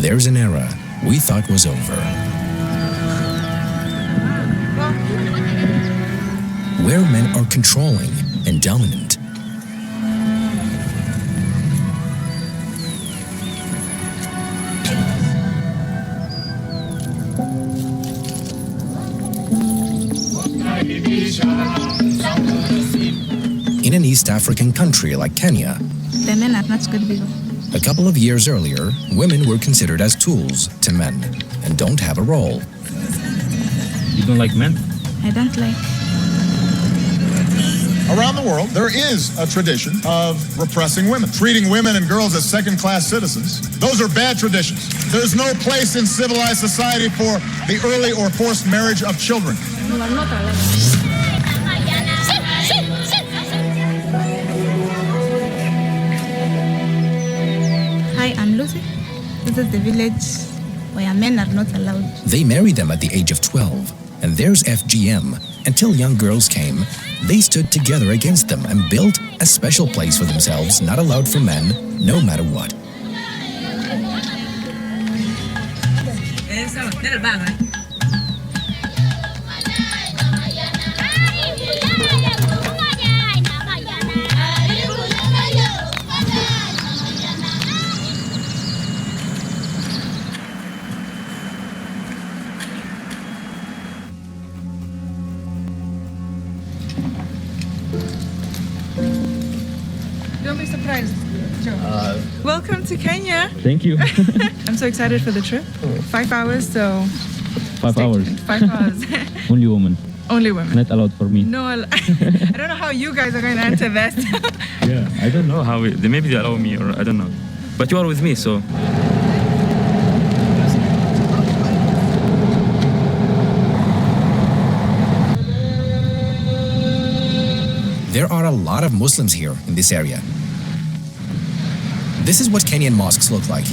There's an era we thought was over, where men are controlling and dominant. In an East African country like Kenya, the men are not good people. a couple of years earlier, women were considered as tools to men and don't have a role. You don't like men? I don't like. Around the world, there is a tradition of repressing women, treating women and girls as second-class citizens. Those are bad traditions. There's no place in civilized society for the early or forced marriage of children. Hi, I'm Lucy. This is the village where men are not allowed. They married them at the age of 12, and there's FGM. Until young girls came, they stood together against them and built a special place for themselves, not allowed for men, no matter what. Don't be surprised, Joe. Welcome to Kenya. Thank you. I'm so excited for the trip. 5 hours, so... 5 hours. 5 hours. Only woman. Only women. Not allowed for me. No, I don't know how you guys are going to answer this. Yeah, I don't know how. Maybe they allow me, or I don't know. But you are with me, so. There are a lot of Muslims here in this area. This is what Kenyan mosques look like.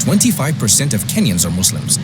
25% of Kenyans are Muslims.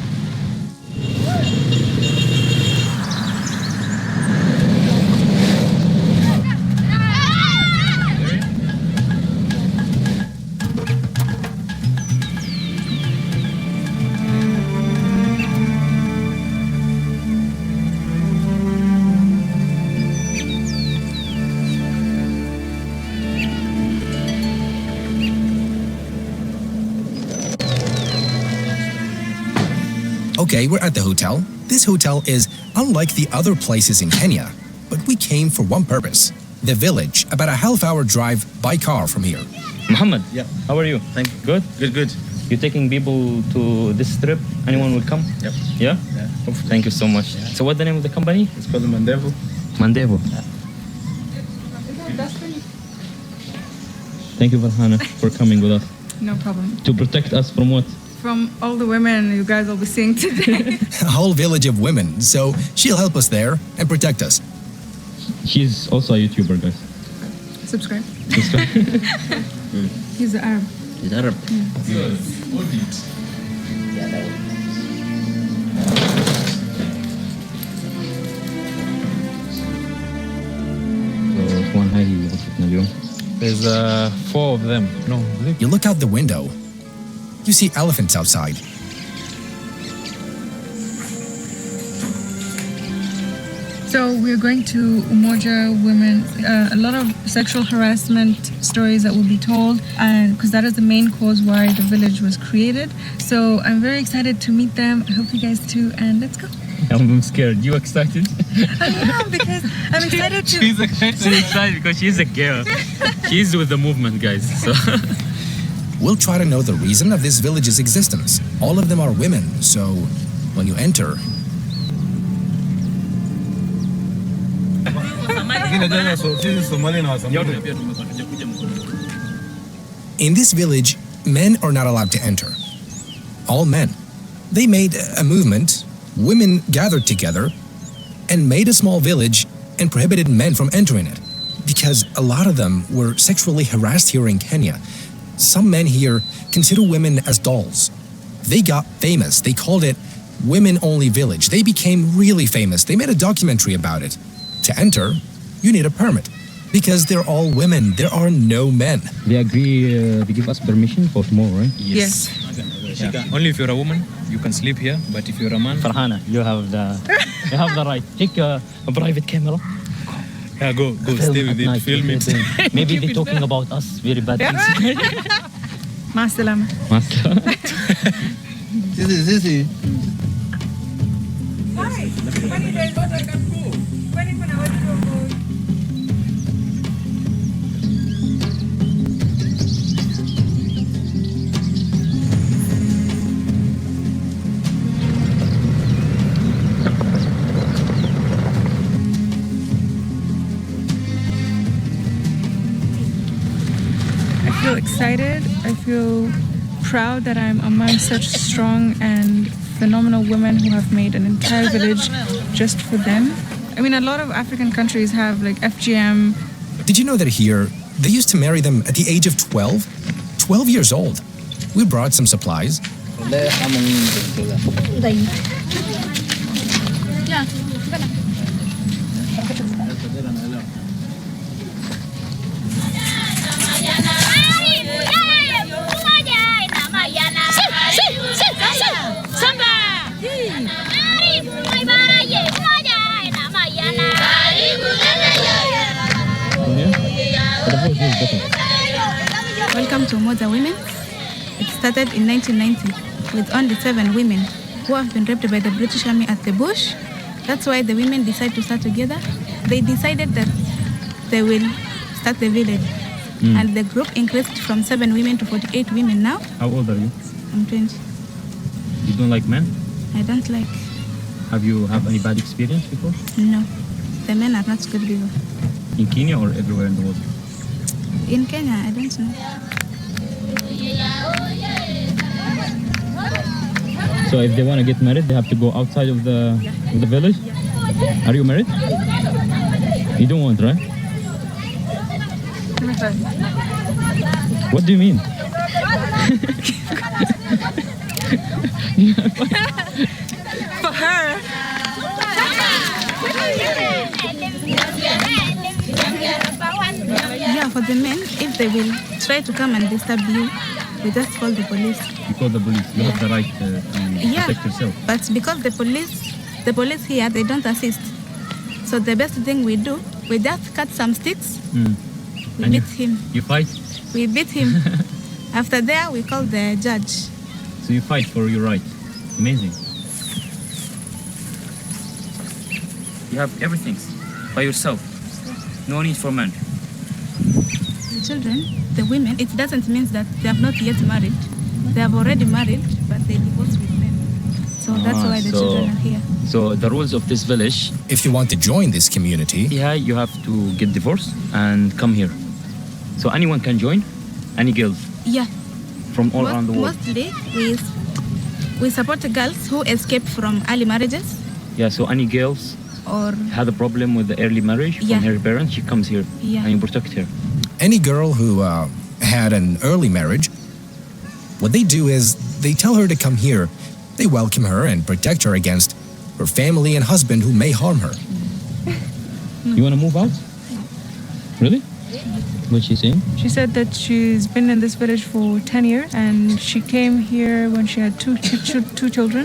Okay, we're at the hotel. This hotel is unlike the other places in Kenya, but we came for one purpose. The village, about a half-hour drive by car from here. Muhammad. Yeah. How are you? Thank you. Good? Good. You taking people to this trip? Anyone will come? Yep. Yeah? Yeah. Thank you so much. Yeah. So what's the name of the company? It's called the Mandevo. Mandevo. Yeah. Thank you, Farhana, for coming with us. No problem. To protect us from what? From all the women you guys will be seeing today. A whole village of women, so she'll help us there and protect us. She's also a YouTuber, guys. Subscribe. Subscribe. He's an Arab. He's Arab. There's 4 of them. No. You look out the window. You see elephants outside. So we're going to Umoja women. A lot of sexual harassment stories that will be told, and because that is the main cause why the village was created. So I'm very excited to meet them. I hope you guys too, and let's go. I'm scared. You excited? I am, because I'm excited to... She's excited because she's a girl. She's with the movement, guys. So. We'll try to know the reason of this village's existence. All of them are women, so when you enter... In this village, men are not allowed to enter. All men. They made a movement, women gathered together, and made a small village and prohibited men from entering it. Because a lot of them were sexually harassed here in Kenya. Some men here consider women as dolls. They got famous. They called it Women Only Village. They became really famous. They made a documentary about it. To enter, you need a permit. Because they're all women. There are no men. They agree, they give us permission for tomorrow, right? Yes. Yeah. Only if you're a woman, you can sleep here. But if you're a man, Farhana, you have the right. Take a private camera. yeah, go stay with it, film it. Maybe they're talking about us very bad things. مع السلامة. I feel excited. I feel proud that I'm among such strong and phenomenal women who have made an entire village just for them. I mean, a lot of African countries have like FGM. Did you know that here, they used to marry them at the age of 12? 12 years old. We brought some supplies. Welcome to Umoja Women. It started in 1990 with only 7 women who have been raped by the British Army at the bush. That's why the women decided to start together. They decided that they will start the village. And the group increased from 7 women to 48 women now. How old are you? I'm 20. You don't like men? I don't like. Have you have any bad experience before? No. The men are not good people. In Kenya or everywhere in the world? In Kenya, I don't know. So if they want to get married, they have to go outside of the village? Are you married? You don't want, right? What do you mean? For her. Yeah, for the men, if they will try to come and disturb you, we just call the police. You call the police. You have the right to protect yourself. But because the police here, they don't assist. So the best thing we do, we just cut some sticks. We beat him. You fight? We beat him. After that, we call the judge. So you fight for your right. Amazing. You have everything by yourself. No need for men. The children, the women, it doesn't mean that they have not yet married. They have already married, but they divorced with men. So that's why the children are here. So the rules of this village, If you want to join this community, yeah, you have to get divorced and come here. So anyone can join, any girls Yeah. from all around the world. Mostly, we support the girls who escape from early marriages Yeah, so any girls or had a problem with the early marriage Yeah. from her parents, she comes here Yeah. and you protect her. any girl who had an early marriage, what they do is they tell her to come here. They welcome her and protect her against her family and husband who may harm her. You want to move out? Really? What's she saying? She said that she's been in this village for 10 years and she came here when she had two children.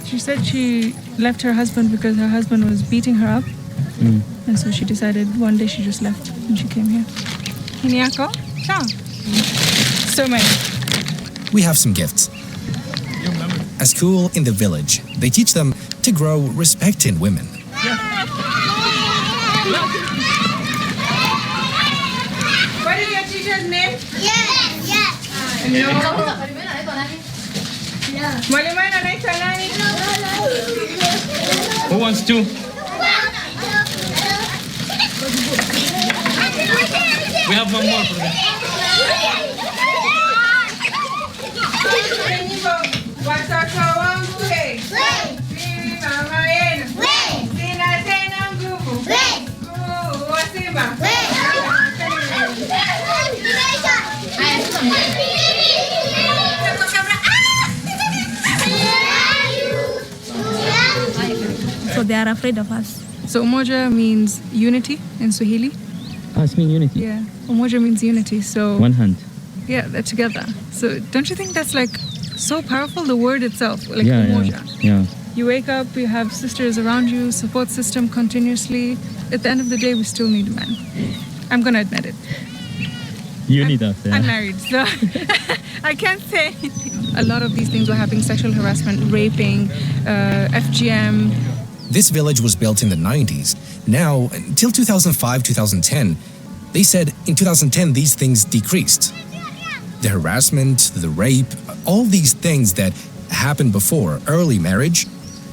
She said she left her husband because her husband was beating her up. And so she decided one day she just left and she came here. Kenyako? Ciao. So many. We have some gifts. A school in the village. They teach them to grow respect in women. What is your teacher's name? Mwalimu anaitwa nani? Who wants to? We have one more for them. Watoto wangu he. Mimi mama yenu. Sina tena nguvu. Wa Simba. so they are afraid of us. So Umoja means unity in Swahili. It means unity. Yeah, Umoja means unity. So One hand. yeah, they're together. So don't you think that's like so powerful? The word itself, like Yeah, Umoja. yeah. You wake up, you have sisters around you, support system continuously. At the end of the day, we still need men. I'm gonna admit it. You need us, yeah. I'm married, so I can't say. A lot of these things were happening: sexual harassment, raping, FGM. This village was built in the 90s. Now, until 2005, 2010, they said in 2010 these things decreased. The harassment, the rape, all these things that happened before early marriage,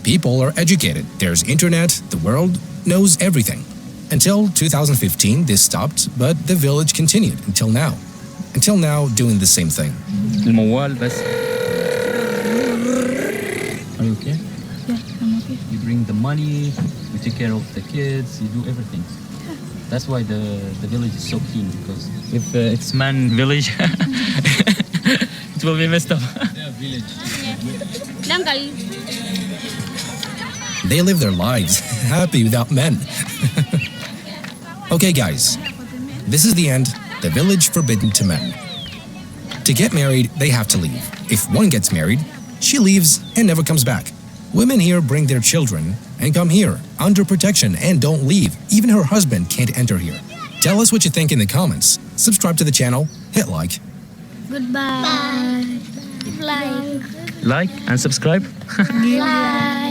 people are educated. There's internet, the world knows everything. Until 2015, this stopped, but the village continued until now. Until now, doing the same thing. الموال بس. Are you okay? Yeah, I'm okay. You bring the money, you take care of the kids, you do everything. That's why the village is so clean, because if it's man village, it will be messed up. They live their lives happy without men. Okay, guys, this is the end. The village forbidden to men. To get married, they have to leave. If one gets married, she leaves and never comes back. Women here bring their children and come here under protection and don't leave. Even her husband can't enter here. Tell us what you think in the comments. Subscribe to the channel, hit like. Goodbye. Like. Like and subscribe. Like.